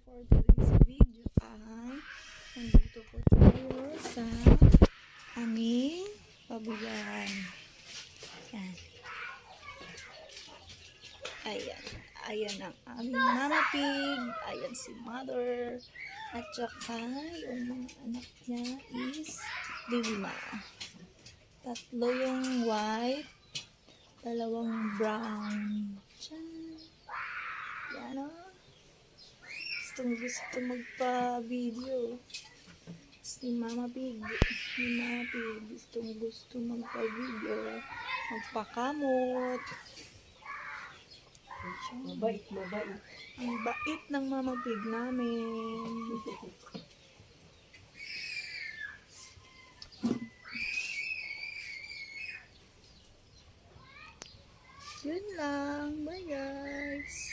for today's video ay nandito po tayo sa aming pabuyan. Yan. Ayan. Ayan ang aming mama pig. Ayan si mother. At saka yung mga anak niya is 5. Tatlo yung white. 2 brown. Diyan. Yan o. Gusto magpa-video. Si Mama Pig. Gusto magpa-video. Magpakamot. Mabait. Ang bait ng Mama Pig namin. Yun lang. Bye guys.